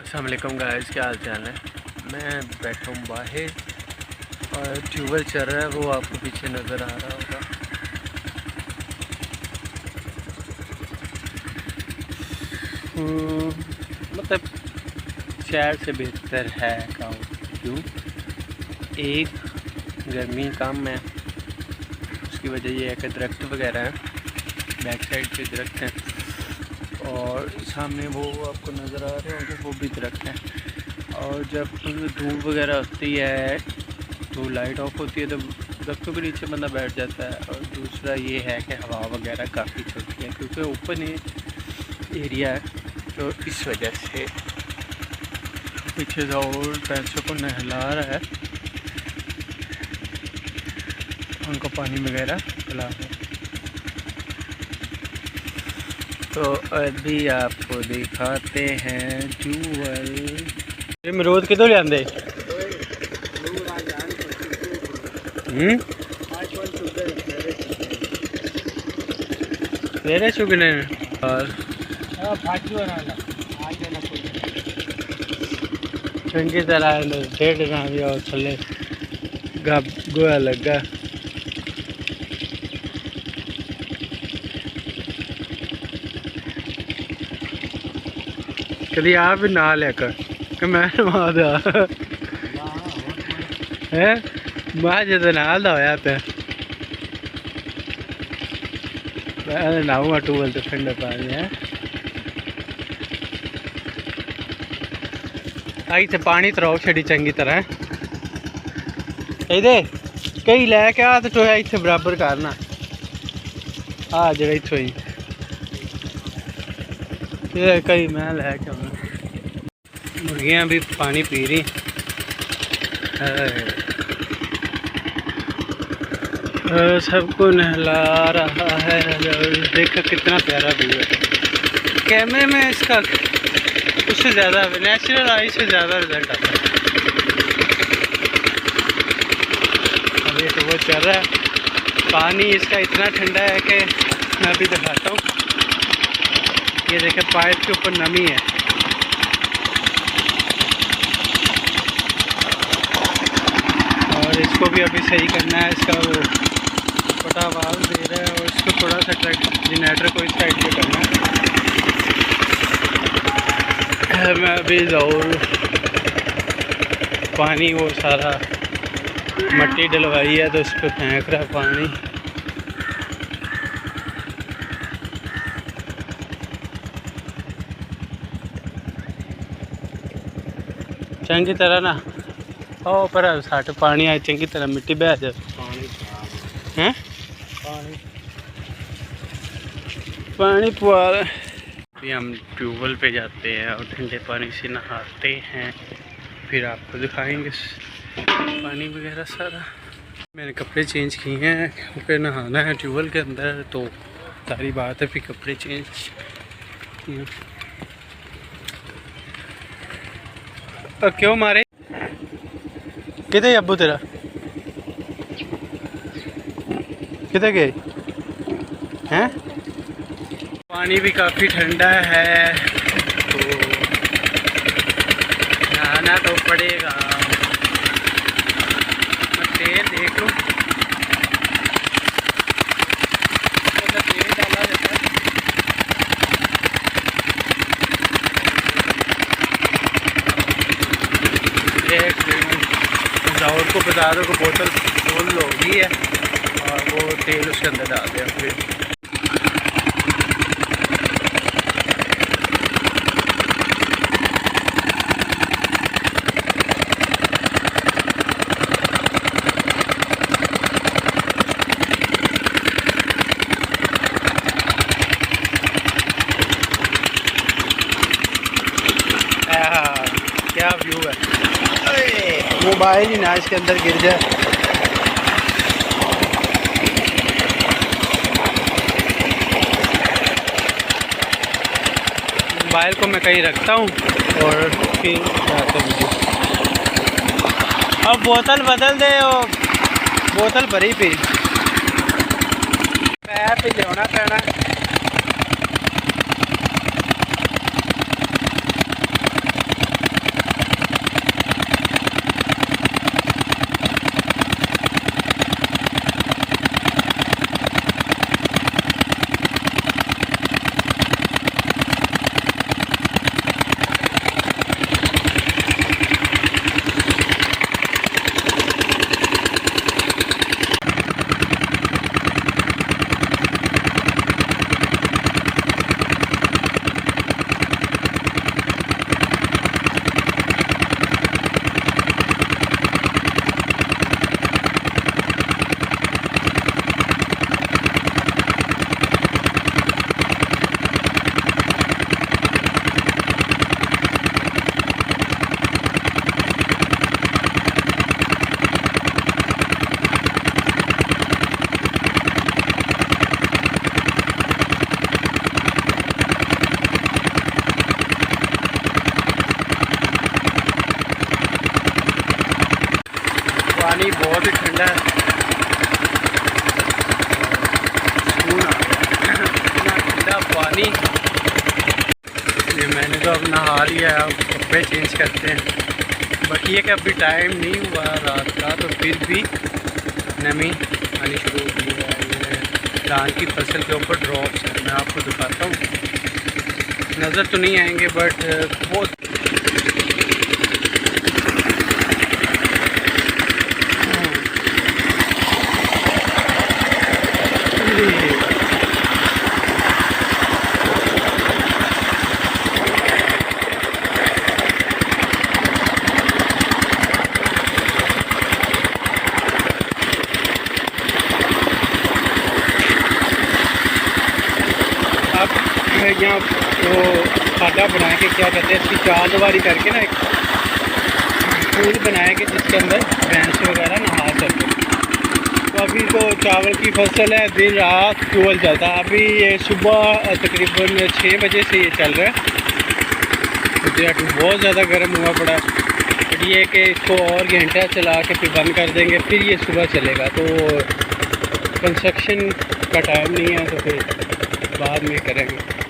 अस्सलाम वालेकुम गाइस, क्या हाल चाल है। मैं बैठा हूँ बाहर और ट्यूबवेल चल रहा है, वो आपको पीछे नज़र आ रहा होगा। मतलब शहर से बेहतर है गाँव। क्यों? एक गर्मी कम है, उसकी वजह ये है कि दरख्त वगैरह हैं, बैक साइड पे दरख्त हैं और सामने वो आपको नज़र आ रहे होंगे वो भी दरख्त हैं। और जब धूप वगैरह होती है तो लाइट ऑफ होती है तो दरख्तों के नीचे बंदा बैठ जाता है। और दूसरा ये है कि हवा वगैरह काफ़ी चलती है क्योंकि ओपन एरिया है, तो इस वजह से पीछे से और भैंसों को नहला रहा है, उनको पानी वगैरह पिला रहा है। तो अभी आपको दिखाते हैं जूअल। ये मरूद किधर ले आंदे? मेरे चुगने और चंगी तरह डेढ़ ना भी और थले गोया लगा। कभी आप भी ना लेकर कि मैं है मैं जो नाल होया पे मैं नहाऊंगा ट्यूबवेल तो ठंडा पानी है। आई तो पानी तराओ छड़ी चंगी तरह इधे कई लैके आ तो टोया इतने बराबर करना आ जरा इतों ही कई मैं लैके आना। मुर्गियाँ भी पानी पी रही। सबको नहला रहा है। देखो कितना प्यारा व्यू है। कैमरे में इसका उससे ज़्यादा नेचुरल आई से ज़्यादा रिजल्ट आता है। अभी तो वो चल रहा है, पानी इसका इतना ठंडा है कि मैं अभी दिखाता हूँ। ये देखें पाइप के ऊपर नमी है। और इसको भी अभी सही करना है, इसका वो छोटा आवाज़ दे रहा है और इसको थोड़ा सा जनरेटर को इस साइड पे करना है। मैं अभी ज़रूर पानी वो सारा मट्टी डलवाई है तो उस पर फेंक रहा है पानी। चंगी तरह ना ओ पर साठ पानी आए चंगी तरह मिट्टी बह जाए हैं पानी पुआ। अभी हम ट्यूबवेल पे जाते हैं और ठंडे पानी से नहाते हैं, फिर आपको दिखाएंगे पानी वगैरह सारा। मैंने कपड़े चेंज किए हैं क्योंकि नहाना है ट्यूबवेल के अंदर, तो सारी बात है। फिर कपड़े चेंज किए। क्यों मारे किधर अब्बू तेरा किधर गए हैं? पानी भी काफ़ी ठंडा है तो नहाना तो पड़ेगा। तेल देख लो, तो तेल डाला रहता है। और को बता दो कि बोतल फुल होगी है और वो तेल उसके अंदर डाल दिया। फिर क्या व्यू है। मोबाइल ही ना इसके अंदर गिर जाए। मोबाइल को मैं कहीं रखता हूँ और फिर जाता हूँ। अब बोतल बदल दे, और बोतल भरी पी पैर पे लिया पैना। पानी बहुत ही ठंडा है, सुकून आ गया। इतना ठंडा पानी। ये मैंने तो अब नहा लिया है, अब कपड़े चेंज करते हैं। बट ये कि अभी टाइम नहीं हुआ रात का, तो फिर भी नमी आनी शुरू हो गई है। ये धान की फसल के ऊपर ड्रॉप्स है, मैं आपको दिखाता हूँ। नज़र तो नहीं आएंगे बट बहुत यहाँ तो खादा बना के क्या कहते हैं, इसकी चार दीवारी करके ना एक पूल बनाया कि जिसके अंदर भैंस वगैरह नहा सके। तो अभी तो चावल की फसल है, दिन रात फ्यूल चलता है। अभी ये सुबह तकरीबन 6 बजे से ये चल रहा है। तो बहुत ज़्यादा गर्म हुआ पड़ा है। बट ये कि इसको और घंटा चला के फिर बंद कर देंगे, फिर ये सुबह चलेगा। तो कंस्ट्रक्शन का टाइम नहीं है, तो फिर बाद में करेंगे।